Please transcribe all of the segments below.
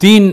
3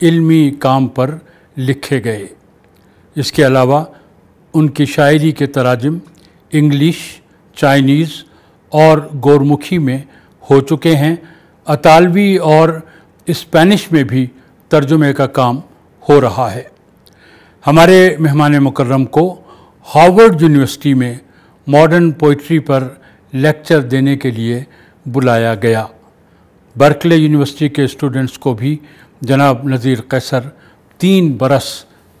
علمی کام پر لکھے گئے۔ اس کے علاوہ ان کی شاعری کے تراجم انگلش، چائنیز اور گورمکھی میں ہو چکے ہیں۔ اطالوی اور اسپینش میں بھی ترجمے کا کام ہو رہا ہے۔ ہمارے مہمان مکرم کو ہارورڈ یونیورسٹی میں ماڈرن پوئٹری پر لیکچر دینے کے لیے بلایا گیا۔ برکلے یونیورسٹی کے اسٹوڈنٹس کو بھی جناب نذیر قیصر 3 برس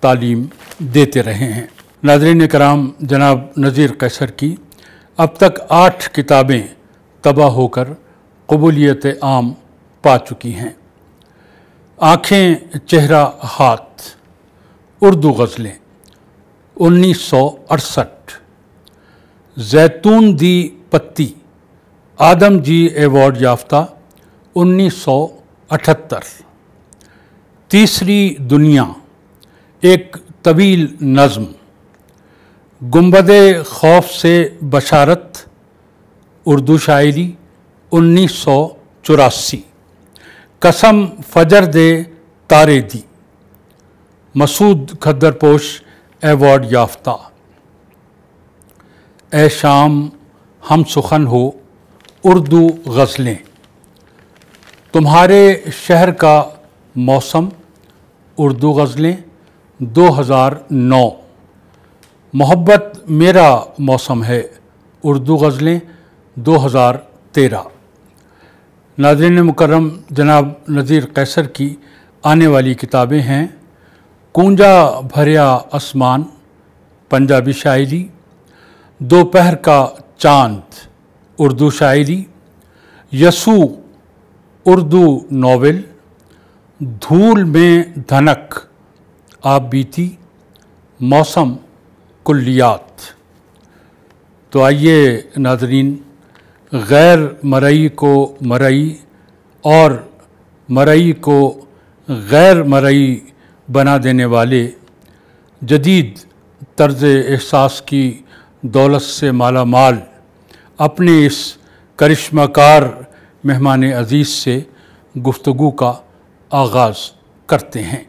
تعلیم دیتے رہے ہیں۔ ناظرین کرام، جناب نذیر قیصر کی اب تک 8 کتابیں طبع ہو کر قبولیت عام پا چکی ہیں۔ آنکھیں چہرہ ہاتھ، اردو غزلیں 1968، زیتون دی پتی آدم جی ایوارڈ یافتہ 1978، تیسری دنیا ایک طویل نظم، گنبد خوف سے بشارت اردو شاعری 1984، قسم فجر دے تارے دی مسعود کھدرپوش ایوارڈ یافتہ، اے شام ہم سخن ہو اردو غزلیں، تمہارے شہر کا موسم اردو غزلیں 2009، محبت میرا موسم ہے اردو غزلیں 2013۔ ناظرین مکرم، جناب نذیر قیصر کی آنے والی کتابیں ہیں کونجا بھریا آسمان پنجابی شاعری، دوپہر کا چاند اردو شاعری، یسوع اردو ناول، دھول میں دھنک آپ بیتی، موسم کلیات۔ تو آئیے ناظرین، غیر مرئی کو مرئی اور مرئی کو غیر مرئی بنا دینے والے جدید طرز احساس کی دولت سے مالا مال اپنے اس کرشمہ کار مہمان عزیز سے گفتگو کا آغاز کرتے ہیں۔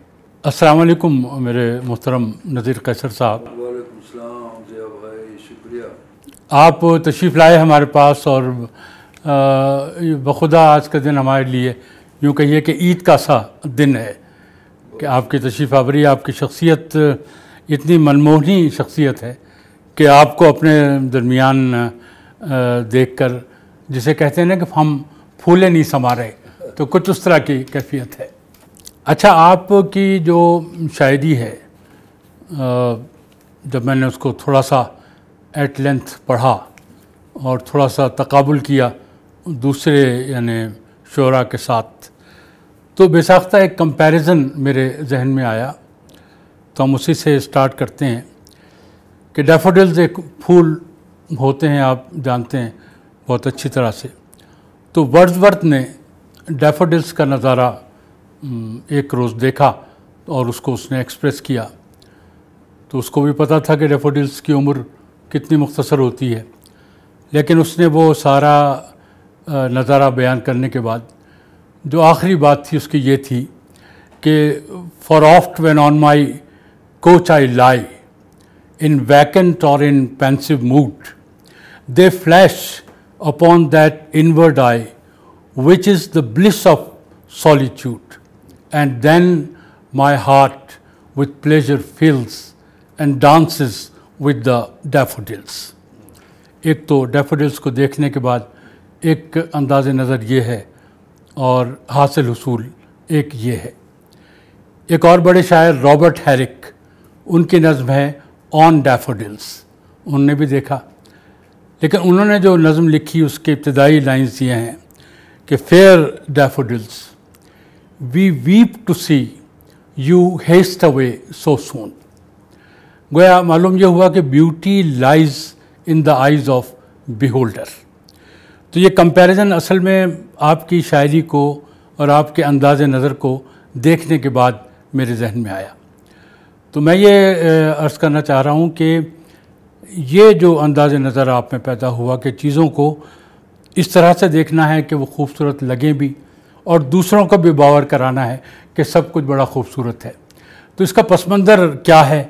السلام علیکم میرے محترم نذیر قیصر صاحب۔ وعلیکم السلام ضیاء بھائی، شکریہ۔ آپ تشریف لائے ہمارے پاس، اور بخدا آج کا دن ہمارے لیے یوں کہیے کہ عید کا سا دن ہے کہ آپ کی تشریف آوری، آپ کی شخصیت اتنی منموہنی شخصیت ہے کہ آپ کو اپنے درمیان دیکھ کر جسے کہتے ہیں نا کہ ہم پھولے نہیں سما رہے، تو کچھ اس طرح کی کیفیت ہے۔ اچھا، آپ کی جو شاعری ہے، جب میں نے اس کو تھوڑا سا ایٹ لینتھ پڑھا اور تھوڑا سا تقابل کیا دوسرے یعنی شعراء کے ساتھ، تو بے ساختہ ایک کمپیریزن میرے ذہن میں آیا۔ تو ہم اسی سے اسٹارٹ کرتے ہیں کہ ڈیفوڈلز ایک پھول ہوتے ہیں، آپ جانتے ہیں بہت اچھی طرح سے۔ تو ورڈزورتھ نے ڈیفوڈلز کا نظارہ ایک روز دیکھا اور اس کو اس نے ایکسپریس کیا۔ تو اس کو بھی پتہ تھا کہ ڈیفوڈلز کی عمر کتنی مختصر ہوتی ہے، لیکن اس نے وہ سارا نظارہ بیان کرنے کے بعد جو آخری بات تھی اس کی یہ تھی کہ for oft when on my couch I lie in vacant or in pensive mood, they flash upon that inward eye, which is the bliss of solitude, and then my heart with pleasure fills and dances with the daffodils. ایک تو ڈیفوڈلز کو دیکھنے کے بعد ایک انداز نظر یہ ہے، اور حاصل حصول ایک یہ ہے۔ ایک اور بڑے شاعر رابرٹ ہیرک، ان کی نظم ہے آن ڈیفوڈلز، انہوں نے بھی دیکھا، لیکن انہوں نے جو نظم لکھی اس کے ابتدائی لائنز یہ ہیں کہ fair daffodils we weep to see you haste away so soon. گویا معلوم یہ ہوا کہ beauty lies in the eyes of beholder. تو یہ کمپیریزن اصل میں آپ کی شاعری کو اور آپ کے انداز نظر کو دیکھنے کے بعد میرے ذہن میں آیا۔ تو میں یہ عرض کرنا چاہ رہا ہوں کہ یہ جو انداز نظر آپ میں پیدا ہوا کہ چیزوں کو اس طرح سے دیکھنا ہے کہ وہ خوبصورت لگیں بھی اور دوسروں کو بھی باور کرانا ہے کہ سب کچھ بڑا خوبصورت ہے. تو اس کا پس منظر کیا ہے؟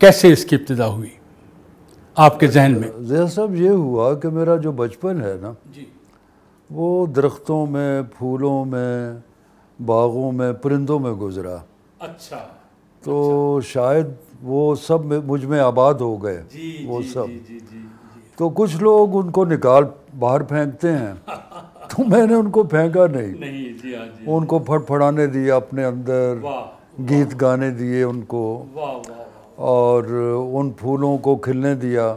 کیسے اس کی ابتدا ہوئی آپ کے ذہن میں؟ ضیاء صاحب یہ ہوا کہ میرا جو بچپن ہے نا جی وہ درختوں میں، پھولوں میں، باغوں میں، پرندوں میں گزرا. اچھا. تو شاید وہ سب مجھ میں آباد ہو گئے وہ سب. تو کچھ لوگ ان کو نکال باہر پھینکتے ہیں، تو میں نے ان کو پھینکا نہیں. ان کو پھڑ پھڑانے دیا اپنے اندر، گیت گانے دیے ان کو، اور ان پھولوں کو کھلنے دیا.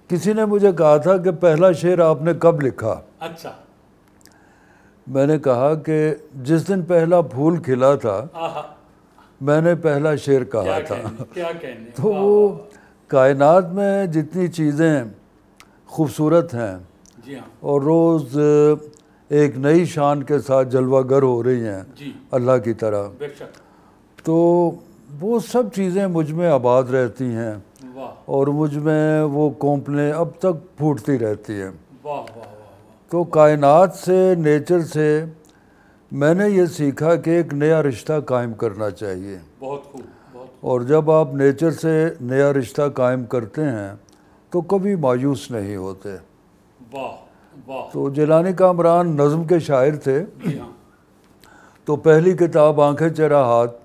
کسی نے مجھے کہا تھا کہ پہلا شعر آپ نے کب لکھا؟ اچھا. میں نے کہا کہ جس دن پہلا پھول کھلا تھا میں نے پہلا شعر کہا تھا. تو وہ کائنات میں جتنی چیزیں خوبصورت ہیں اور روز ایک نئی شان کے ساتھ جلوہ گر ہو رہی ہیں اللہ کی طرح، تو وہ سب چیزیں مجھ میں آباد رہتی ہیں اور مجھ میں وہ کونپلیں اب تک پھوٹتی رہتی ہیں. تو کائنات سے، نیچر سے میں نے یہ سیکھا کہ ایک نیا رشتہ قائم کرنا چاہیے. اور جب آپ نیچر سے نیا رشتہ قائم کرتے ہیں تو کبھی مایوس نہیں ہوتے. تو جیلانی کامران نظم کے شاعر تھے. تو پہلی کتاب آنکھیں چرا ہاتھ،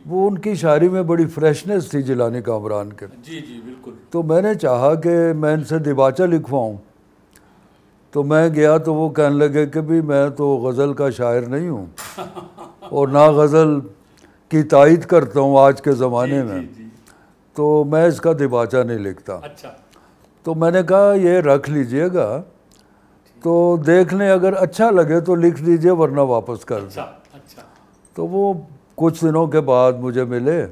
وہ ان کی شاعری میں بڑی فریشنس تھی جیلانی کامران کے. تو میں نے چاہا کہ میں ان سے دیباچہ لکھواؤں. تو میں گیا تو وہ کہنے لگے کہ بھی میں تو غزل کا شاعر نہیں ہوں اور نہ غزل کی تائید کرتا ہوں آج کے زمانے میں، تو میں اس کا دیباچہ نہیں لکھتا. تو میں نے کہا یہ رکھ لیجئے گا، تو دیکھ لیں، اگر اچھا لگے تو لکھ دیجئے ورنہ واپس کر دیں. تو وہ کچھ دنوں کے بعد مجھے ملے،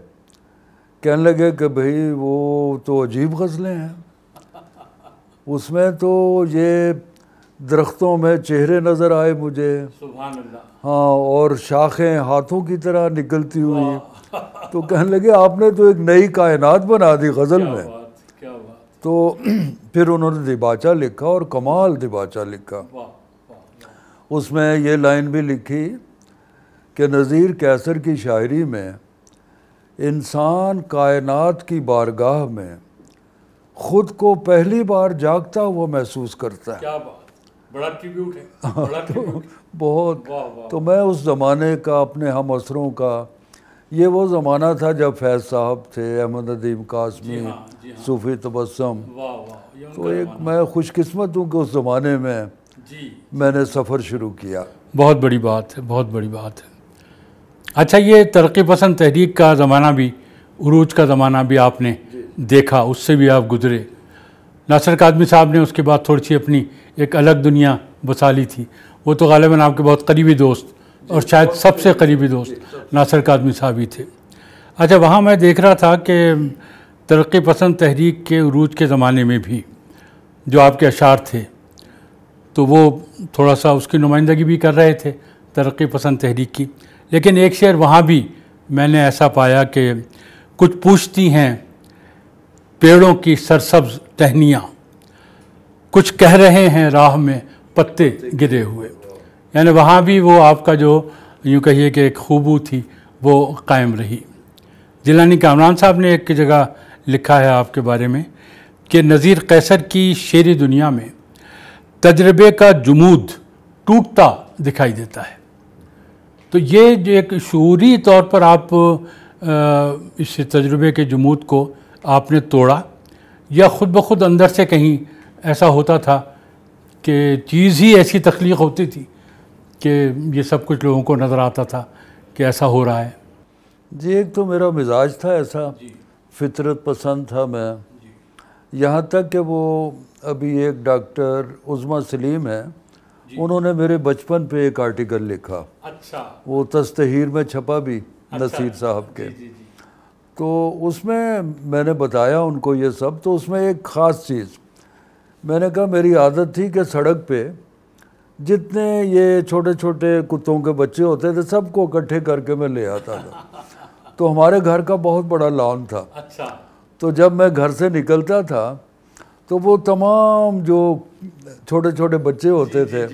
کہنے لگے کہ بھئی وہ تو عجیب غزلیں ہیں، اس میں تو یہ درختوں میں چہرے نظر آئے مجھے، سبحان اللہ، ہاں، اور شاخیں ہاتھوں کی طرح نکلتی ہوئی. تو کہنے لگے آپ نے تو ایک نئی کائنات بنا دی غزل میں. تو پھر انہوں نے دیباچہ لکھا اور کمال دیباچہ لکھا. اس میں یہ لائن بھی لکھی کہ نذیر کیسر کی شاعری میں انسان کائنات کی بارگاہ میں خود کو پہلی بار جاگتا ہوا محسوس کرتا ہے. کیا بات، بڑا ٹریبیوٹ ہے. بہت. تو میں اس زمانے کا، اپنے ہم عصروں کا، یہ وہ زمانہ تھا جب فیض صاحب تھے، احمد ندیم قاسمی، صوفی تبسم. تو ایک میں خوش قسمت ہوں کہ اس زمانے میں میں نے سفر شروع کیا. بہت بڑی بات ہے، بہت بڑی بات ہے. اچھا، یہ ترقی پسند تحریک کا زمانہ بھی، عروج کا زمانہ بھی آپ نے دیکھا، اس سے بھی آپ گزرے. ناصر کاظمی صاحب نے اس کے بعد تھوڑی سی اپنی ایک الگ دنیا بسا لی تھی. وہ تو غالباً آپ کے بہت قریبی دوست اور شاید سب سے قریبی دوست ناصر کاظمی صاحب ہی تھے. اچھا، وہاں میں دیکھ رہا تھا کہ ترقی پسند تحریک کے عروج کے زمانے میں بھی جو آپ کے اشعار تھے تو وہ تھوڑا سا اس کی نمائندگی بھی کر رہے تھے ترقی پسند تحریک کی. لیکن ایک شعر وہاں بھی میں نے ایسا پایا کہ کچھ پوچھتی ہیں پیڑوں کی سرسبز ٹہنیاں، کچھ کہہ رہے ہیں راہ میں پتے گرے ہوئے. یعنی وہاں بھی وہ آپ کا جو یوں کہیے کہ ایک خوبو تھی وہ قائم رہی. جیلانی کامران صاحب نے ایک جگہ لکھا ہے آپ کے بارے میں کہ نذیر قیصر کی شعری دنیا میں تجربے کا جمود ٹوٹتا دکھائی دیتا ہے. تو یہ جو ایک شعوری طور پر آپ اس تجربے کے جمود کو آپ نے توڑا، یا خود بخود اندر سے کہیں ایسا ہوتا تھا کہ چیز ہی ایسی تخلیق ہوتی تھی کہ یہ سب کچھ لوگوں کو نظر آتا تھا کہ ایسا ہو رہا ہے؟ جی، ایک تو میرا مزاج تھا ایسا، فطرت پسند تھا میں. یہاں تک کہ وہ ابھی ایک ڈاکٹر عظمیٰ سلیم ہے، انہوں نے میرے بچپن پہ ایک آرٹیکل لکھا. اچھا. وہ تستہیر میں چھپا بھی نصیر صاحب کے. تو اس میں نے بتایا ان کو یہ سب. تو اس میں ایک خاص چیز میں نے کہا، میری عادت تھی کہ سڑک پہ جتنے یہ چھوٹے چھوٹے کتوں کے بچے ہوتے تھے سب کو اکٹھے کر کے میں لے آتا تھا. تو ہمارے گھر کا بہت بڑا لان تھا. تو جب میں گھر سے نکلتا تھا تو وہ تمام جو چھوٹے چھوٹے بچے ہوتے تھے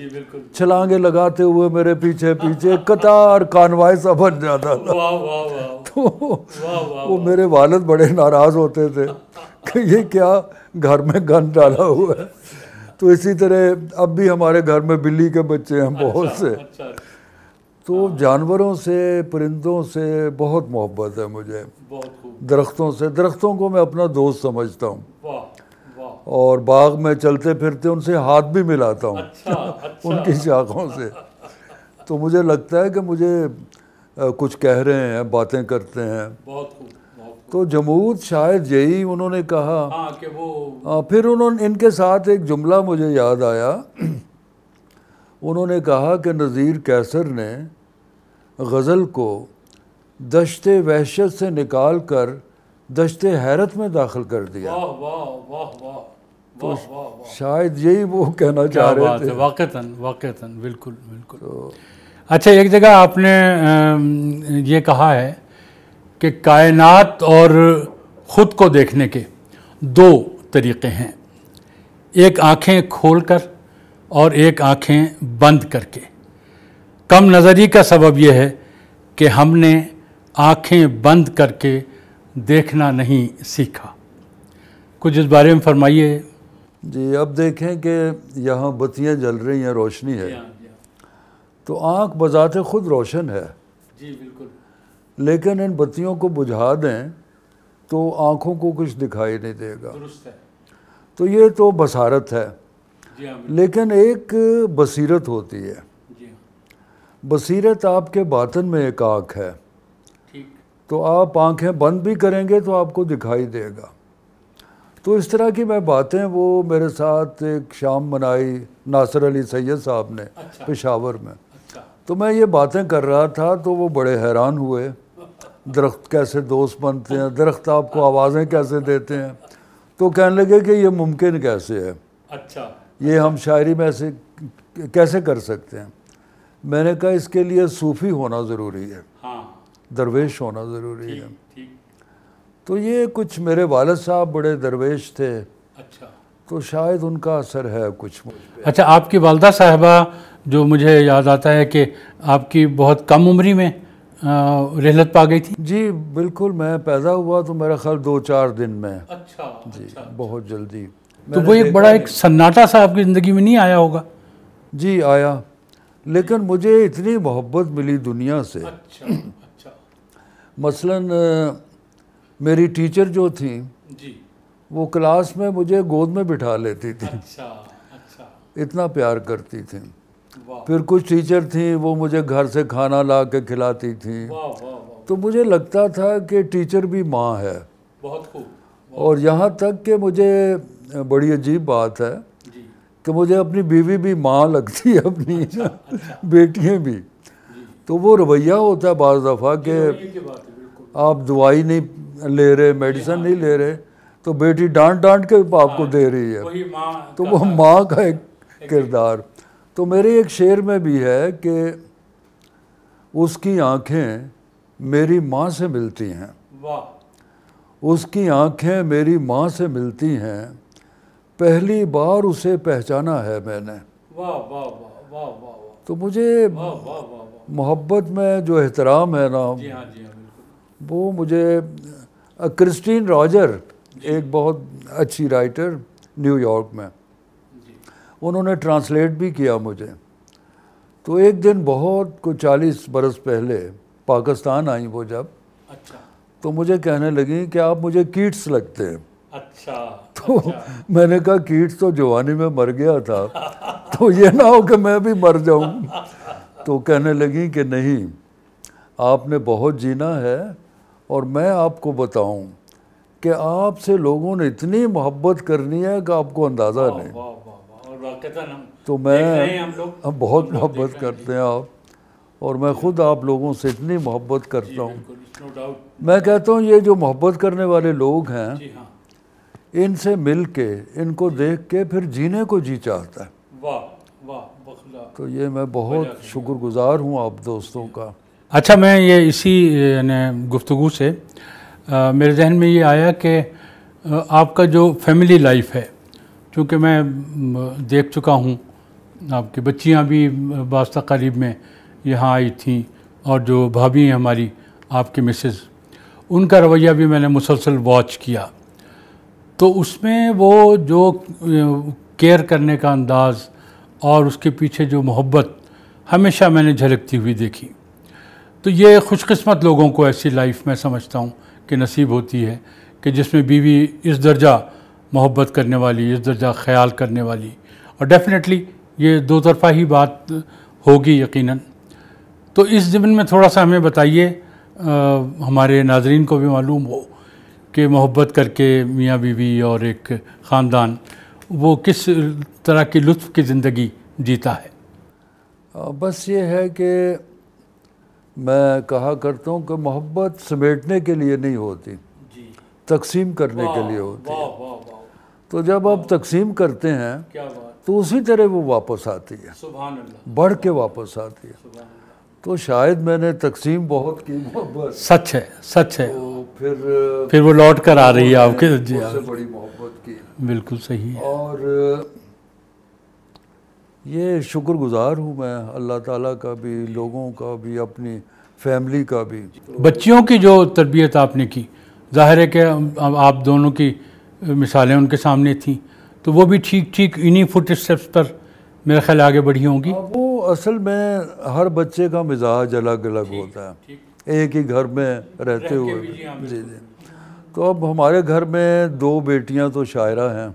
چھلانگیں لگاتے ہوئے میرے پیچھے پیچھے قطار کانوائے سا بن جاتا تھا. تو وہ میرے والد بڑے ناراض ہوتے تھے کہ یہ کیا گھر میں گن ڈالا ہوا ہے. تو اسی طرح اب بھی ہمارے گھر میں بلی کے بچے ہیں بہت سے. تو جانوروں سے پرندوں سے بہت محبت ہے مجھے. درختوں سے، درختوں کو میں اپنا دوست سمجھتا ہوں اور باغ میں چلتے پھرتے ان سے ہاتھ بھی ملاتا ہوں ان کی شاخوں سے. تو مجھے لگتا ہے کہ مجھے کچھ کہہ رہے ہیں، باتیں کرتے ہیں. تو جمود شاید یہی انہوں نے کہا کہ وہ پھر ان کے ساتھ ایک جملہ مجھے یاد آیا. انہوں نے کہا کہ نذیر قیصر نے غزل کو دشت وحشت سے نکال کر دشت حیرت میں داخل کر دیا. تو شاید یہی وہ کہنا چاہ رہے تھے. واقعتاً بالکل بالکل. اچھا، ایک جگہ آپ نے یہ کہا ہے کہ کائنات اور خود کو دیکھنے کے دو طریقے ہیں، ایک آنکھیں کھول کر اور ایک آنکھیں بند کر کے. کم نظری کا سبب یہ ہے کہ ہم نے آنکھیں بند کر کے دیکھنا نہیں سیکھا. کچھ اس بارے میں فرمائیے. جی، اب دیکھیں کہ یہاں بتیاں جل رہی ہیں، روشنی ہے، تو آنکھ بذات خود روشن ہے. جی بالکل. لیکن ان بتیوں کو بجھا دیں تو آنکھوں کو کچھ دکھائی نہیں دے گا. درست ہے. تو یہ تو بصارت ہے. لیکن ایک بصیرت ہوتی ہے. بصیرت آپ کے باطن میں ایک آنکھ ہے. تو آپ آنکھیں بند بھی کریں گے تو آپ کو دکھائی دے گا. تو اس طرح کی میں باتیں، وہ میرے ساتھ ایک شام منائی ناصر علی سید صاحب نے پشاور میں. تو میں یہ باتیں کر رہا تھا تو وہ بڑے حیران ہوئے. درخت کیسے دوست بنتے ہیں، درخت آپ کو آوازیں کیسے دیتے ہیں. تو کہنے لگے کہ یہ ممکن کیسے ہے، یہ ہم شاعری میں ایسے کیسے کر سکتے ہیں. میں نے کہا اس کے لیے صوفی ہونا ضروری ہے، درویش ہونا ضروری ہے. تو یہ کچھ میرے والد صاحب بڑے درویش تھے، تو شاید ان کا اثر ہے کچھ. اچھا، آپ کی والدہ صاحبہ، جو مجھے یاد آتا ہے کہ آپ کی بہت کم عمری میں رحلت پا گئی تھی. جی بالکل، میں پیدا ہوا تو میرا خیال 2-4 دن میں. جی بہت جلدی. تو وہ ایک بڑا ایک سناٹا سا آپ کی زندگی میں نہیں آیا ہوگا؟ جی آیا، لیکن مجھے اتنی محبت ملی دنیا سے. مثلاً میری ٹیچر جو تھیں وہ کلاس میں مجھے گود میں بٹھا لیتی تھی، اتنا پیار کرتی تھیں. پھر کچھ ٹیچر تھیں وہ مجھے گھر سے کھانا لا کے کھلاتی تھیں. تو مجھے لگتا تھا کہ ٹیچر بھی ماں ہے. اور یہاں تک کہ مجھے بڑی عجیب بات ہے کہ مجھے اپنی بیوی بھی ماں لگتی ہے، اپنی بیٹیاں بھی. تو وہ رویہ ہوتا ہے بعض دفعہ کہ آپ دوائی نہیں لے رہے، میڈیسن نہیں لے رہے، تو بیٹی ڈانٹ ڈانٹ کے آپ کو دے رہی ہے. تو وہ ماں کا ایک کردار. تو میرے ایک شعر میں بھی ہے کہ اس کی آنکھیں میری ماں سے ملتی ہیں، اس کی آنکھیں میری ماں سے ملتی ہیں، پہلی بار اسے پہچانا ہے میں نے. تو مجھے محبت میں جو احترام ہے نا، وہ مجھے کرسٹین راجر، ایک بہت اچھی رائٹر نیو یارک میں، انہوں نے ٹرانسلیٹ بھی کیا مجھے. تو ایک دن بہت کوئی 40 برس پہلے پاکستان آئیں وہ جب، تو مجھے کہنے لگیں کہ آپ مجھے کیٹس لگتے ہیں. تو میں نے کہا کیٹس تو جوانی میں مر گیا تھا، تو یہ نہ ہو کہ میں بھی مر جاؤں. تو کہنے لگیں کہ نہیں، آپ نے بہت جینا ہے، اور میں آپ کو بتاؤں کہ آپ سے لوگوں نے اتنی محبت کرنی ہے کہ آپ کو اندازہ نہیں. تو میں بہت محبت کرتے ہیں آپ، اور میں خود آپ لوگوں سے اتنی محبت کرتا ہوں. میں کہتا ہوں یہ جو محبت کرنے والے لوگ ہیں، ان سے مل کے، ان کو دیکھ کے پھر جینے کو جی چاہتا ہے. تو یہ میں بہت شکر گزار ہوں آپ دوستوں کا. اچھا، میں یہ اسی گفتگو سے میرے ذہن میں یہ آیا کہ آپ کا جو فیملی لائف ہے چونکہ میں دیکھ چکا ہوں، آپ کی بچیاں بھی بعض تقاریب میں یہاں آئی تھیں، اور جو بھابھی ہیں ہماری آپ کی مسز، ان کا رویہ بھی میں نے مسلسل واچ کیا، تو اس میں وہ جو کیئر کرنے کا انداز اور اس کے پیچھے جو محبت ہمیشہ میں نے جھلکتی ہوئی دیکھی. تو یہ خوش قسمت لوگوں کو ایسی لائف میں سمجھتا ہوں کہ نصیب ہوتی ہے کہ جس میں بیوی اس درجہ محبت کرنے والی، اس درجہ خیال کرنے والی، اور ڈیفینیٹلی یہ دو طرفہ ہی بات ہوگی یقیناً. تو اس ضمن میں تھوڑا سا ہمیں بتائیے، ہمارے ناظرین کو بھی معلوم ہو کہ محبت کر کے میاں بیوی اور ایک خاندان وہ کس طرح کی لطف کی زندگی جیتا ہے. بس یہ ہے کہ میں کہا کرتا ہوں کہ محبت سمیٹنے کے لیے نہیں ہوتی، تقسیم کرنے کے لیے ہوتی ہے. تو جب آپ تقسیم کرتے ہیں تو اسی طرح وہ واپس آتی ہے، بڑھ کے واپس آتی ہے. تو شاید میں نے تقسیم بہت کی محبت، سچ ہے، سچ ہے، تو پھر وہ لوٹ کر آ رہی ہے آپ کے. جی سے بڑی محبت کی. بالکل صحیح ہے. اور یہ شکر گزار ہوں میں اللہ تعالیٰ کا بھی، لوگوں کا بھی، اپنی فیملی کا بھی. بچیوں کی جو تربیت آپ نے کی، ظاہر ہے کہ آپ دونوں کی مثالیں ان کے سامنے تھیں، تو وہ بھی ٹھیک ٹھیک انہی فٹ اسٹیپس پر میرے خیال آگے بڑھی ہوں گی. وہ اصل میں ہر بچے کا مزاج الگ الگ ہوتا ہے، ایک ہی گھر میں رہتے ہوئے. جی. تو اب ہمارے گھر میں 2 بیٹیاں تو شاعرہ ہیں.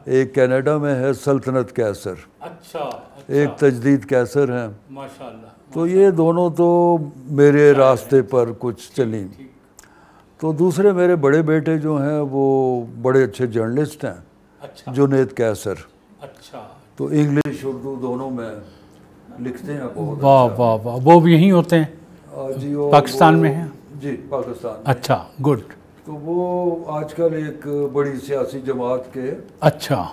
ایک کینیڈا میں ہے سلطنت کیسر، ایک تجدید کیسر ہیں. تو یہ دونوں تو میرے راستے پر کچھ چلیں. تو دوسرے میرے بڑے بیٹے جو ہیں وہ بڑے اچھے جرنلسٹ ہیں، جنید کیسر. تو انگلش اردو دونوں میں لکھتے ہیں بہت. واہ واہ واہ. وہ بھی یہیں ہوتے ہیں؟ جی پاکستان میں ہیں؟ جی پاکستان. اچھا، گڈ. تو وہ آج کل ایک بڑی سیاسی جماعت کے اچھا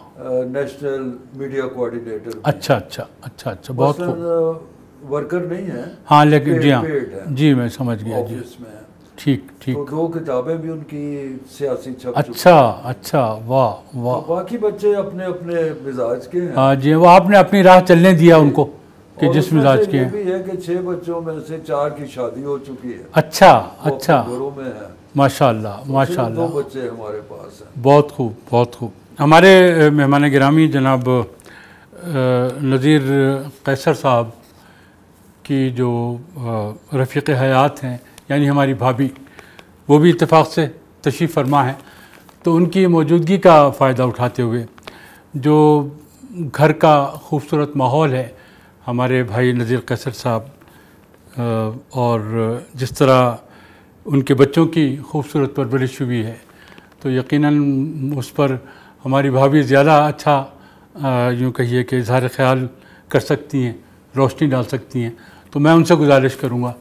نیشنل میڈیا کوآرڈینیٹر. اچھا اچھا اچھا اچھا. بہت خوب. ورکر نہیں ہیں، ہاں لیکن جی ہاں جی میں سمجھ گیا. جی آفس میں. ٹھیک ٹھیک. تو 2 کتابیں بھی ان کی سیاسی چھپ چکی. اچھا اچھا. واہ واہ. باقی بچے اپنے اپنے مزاج کے ہیں. ہاں جی، وہ آپ نے اپنی راہ چلنے دیا ان کو کہ جس مزاج کے ہیں. اور یہ بھی ہے کہ 6 بچوں میں سے 4 کی شادی ہو چکی ہے. اچھا اچھا. گھروں میں ہے. ماشاء اللہ ماشاء اللہ. 2 بچے ہمارے پاس ہیں. بہت خوب بہت خوب. ہمارے مہمان گرامی جناب نذیر قیصر صاحب کی جو رفیق حیات ہیں، یعنی ہماری بھابھی، وہ بھی اتفاق سے تشریف فرما ہیں. تو ان کی موجودگی کا فائدہ اٹھاتے ہوئے جو گھر کا خوبصورت ماحول ہے ہمارے بھائی نذیر قیصر صاحب، اور جس طرح ان کے بچوں کی خوبصورت پرورش ہوئی ہے، تو یقیناً اس پر ہماری بھابھی زیادہ اچھا یوں کہیے کہ اظہار خیال کر سکتی ہیں، روشنی ڈال سکتی ہیں. تو میں ان سے گزارش کروں گا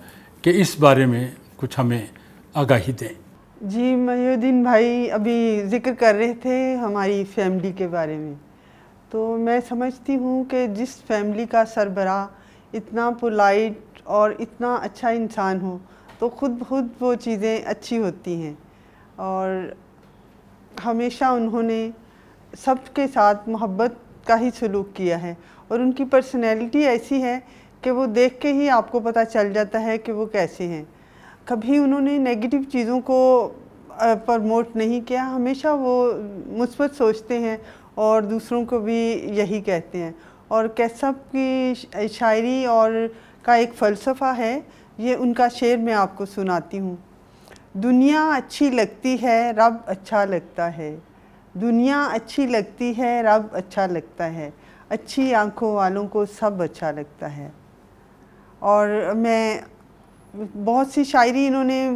کہ اس بارے میں کچھ ہمیں آگاہی دیں. جی محی الدین بھائی ابھی ذکر کر رہے تھے ہماری فیملی کے بارے میں، تو میں سمجھتی ہوں کہ جس فیملی کا سربراہ اتنا پولائٹ اور اتنا اچھا انسان ہو تو خود بخود وہ چیزیں اچھی ہوتی ہیں. اور ہمیشہ انہوں نے سب کے ساتھ محبت کا ہی سلوک کیا ہے، اور ان کی پرسنالٹی ایسی ہے کہ وہ دیکھ کے ہی آپ کو پتہ چل جاتا ہے کہ وہ کیسے ہیں. کبھی انہوں نے نیگیٹو چیزوں کو پرموٹ نہیں کیا، ہمیشہ وہ مثبت سوچتے ہیں اور دوسروں کو بھی یہی کہتے ہیں. اور کیسب کی شاعری اور کا ایک فلسفہ ہے، یہ ان کا شعر میں آپ کو سناتی ہوں. دنیا اچھی لگتی ہے رب اچھا لگتا ہے، دنیا اچھی لگتی ہے رب اچھا لگتا ہے، اچھی آنکھوں والوں کو سب اچھا لگتا ہے. اور میں بہت سی شاعری انہوں نے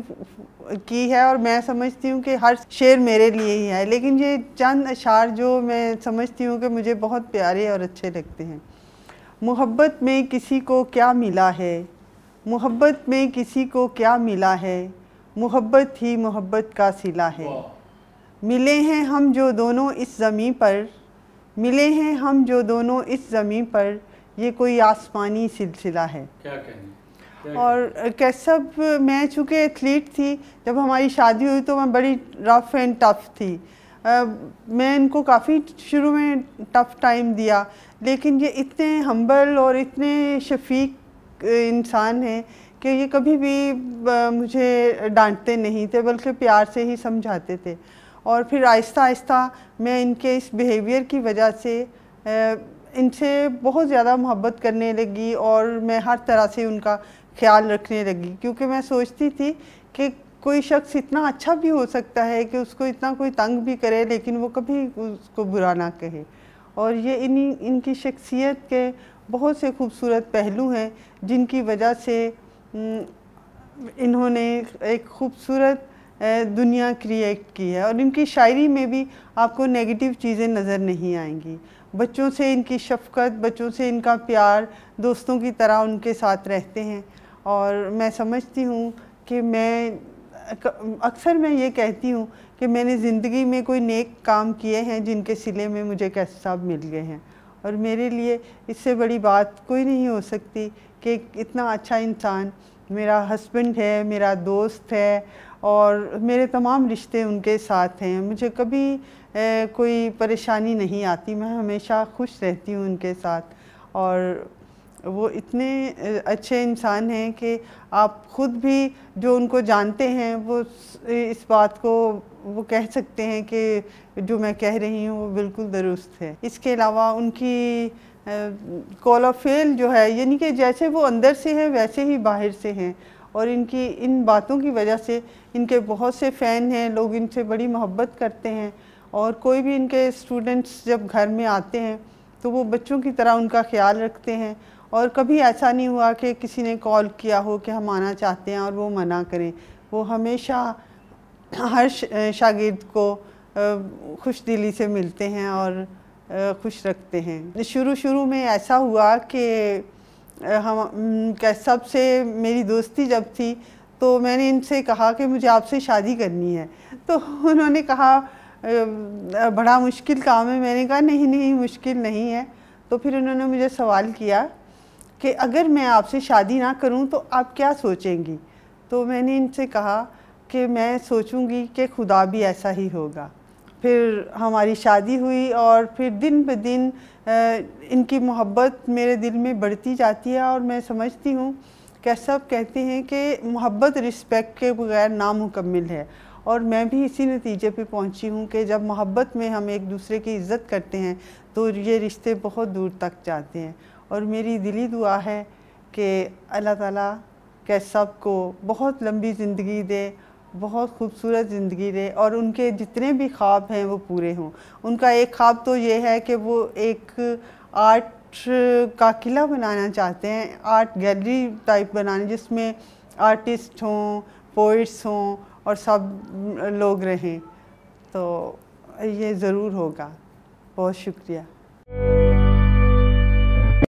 کی ہے، اور میں سمجھتی ہوں کہ ہر شعر میرے لیے ہی ہے، لیکن یہ چند اشعار جو میں سمجھتی ہوں کہ مجھے بہت پیارے اور اچھے لگتے ہیں. محبت میں کسی کو کیا ملا ہے، محبت میں کسی کو کیا ملا ہے، محبت ہی محبت کا صلہ ہے. ملے ہیں ہم جو دونوں اس زمیں پر، ملے ہیں ہم جو دونوں اس زمیں پر، یہ کوئی آسمانی سلسلہ ہے. اور کیسب میں چونکہ ایتھلیٹ تھی، جب ہماری شادی ہوئی تو میں بڑی رف اینڈ ٹف تھی. میں ان کو کافی شروع میں ٹف ٹائم دیا، لیکن یہ اتنے ہمبل اور اتنے شفیق انسان ہیں کہ یہ کبھی بھی مجھے ڈانٹتے نہیں تھے، بلکہ پیار سے ہی سمجھاتے تھے. اور پھر آہستہ آہستہ میں ان کے اس بیہیویئر کی وجہ سے ان سے بہت زیادہ محبت کرنے لگی، اور میں ہر طرح سے ان کا خیال رکھنے لگی، کیونکہ میں سوچتی تھی کہ کوئی شخص اتنا اچھا بھی ہو سکتا ہے کہ اس کو اتنا کوئی تنگ بھی کرے لیکن وہ کبھی اس کو برا نہ کہے. اور یہ ان کی شخصیت کے بہت سے خوبصورت پہلو ہیں جن کی وجہ سے انہوں نے ایک خوبصورت دنیا کریٹ کی ہے. اور ان کی شاعری میں بھی آپ کو نیگیٹو چیزیں نظر نہیں آئیں گی. بچوں سے ان کی شفقت، بچوں سے ان کا پیار، دوستوں کی طرح ان کے ساتھ رہتے ہیں. اور میں سمجھتی ہوں کہ اکثر میں یہ کہتی ہوں کہ میں نے زندگی میں کوئی نیک کام کیے ہیں جن کے صلے میں مجھے کیسر صاحب مل گئے ہیں، اور میرے لیے اس سے بڑی بات کوئی نہیں ہو سکتی کہ اتنا اچھا انسان میرا ہسبینڈ ہے، میرا دوست ہے، اور میرے تمام رشتے ان کے ساتھ ہیں. مجھے کبھی کوئی پریشانی نہیں آتی، میں ہمیشہ خوش رہتی ہوں ان کے ساتھ. اور وہ اتنے اچھے انسان ہیں کہ آپ خود بھی جو ان کو جانتے ہیں وہ اس بات کو وہ کہہ سکتے ہیں کہ جو میں کہہ رہی ہوں وہ بالکل درست ہے. اس کے علاوہ ان کی کال آف فیل جو ہے، یعنی کہ جیسے وہ اندر سے ہیں ویسے ہی باہر سے ہیں، اور ان باتوں کی وجہ سے ان کے بہت سے فین ہیں، لوگ ان سے بڑی محبت کرتے ہیں. اور کوئی بھی ان کے اسٹوڈنٹس جب گھر میں آتے ہیں تو وہ بچوں کی طرح ان کا خیال رکھتے ہیں. اور کبھی ایسا نہیں ہوا کہ کسی نے کال کیا ہو کہ ہم آنا چاہتے ہیں اور وہ منع کریں. وہ ہمیشہ ہر شاگرد کو خوش دلی سے ملتے ہیں اور خوش رکھتے ہیں. شروع میں ایسا ہوا کہ سب سے میری دوستی جب تھی تو میں نے ان سے کہا کہ مجھے آپ سے شادی کرنی ہے. تو انہوں نے کہا بڑا مشکل کام ہے. میں نے کہا نہیں مشکل نہیں ہے. تو پھر انہوں نے مجھے سوال کیا کہ اگر میں آپ سے شادی نہ کروں تو آپ کیا سوچیں گی؟ تو میں نے ان سے کہا کہ میں سوچوں گی کہ خدا بھی ایسا ہی ہوگا. پھر ہماری شادی ہوئی، اور پھر دن بدن ان کی محبت میرے دل میں بڑھتی جاتی ہے. اور میں سمجھتی ہوں کہ سب کہتے ہیں کہ محبت رسپیکٹ کے بغیر نامکمل ہے، اور میں بھی اسی نتیجے پہ پہنچی ہوں کہ جب محبت میں ہم ایک دوسرے کی عزت کرتے ہیں تو یہ رشتے بہت دور تک جاتے ہیں. اور میری دلی دعا ہے کہ اللہ تعالیٰ سب کو بہت لمبی زندگی دے، بہت خوبصورت زندگی دے، اور ان کے جتنے بھی خواب ہیں وہ پورے ہوں. ان کا ایک خواب تو یہ ہے کہ وہ ایک آرٹ کا قلعہ بنانا چاہتے ہیں، آرٹ گیلری ٹائپ بنانے، جس میں آرٹسٹ ہوں، پوئٹس ہوں اور سب لوگ رہیں. تو یہ ضرور ہوگا. بہت شکریہ.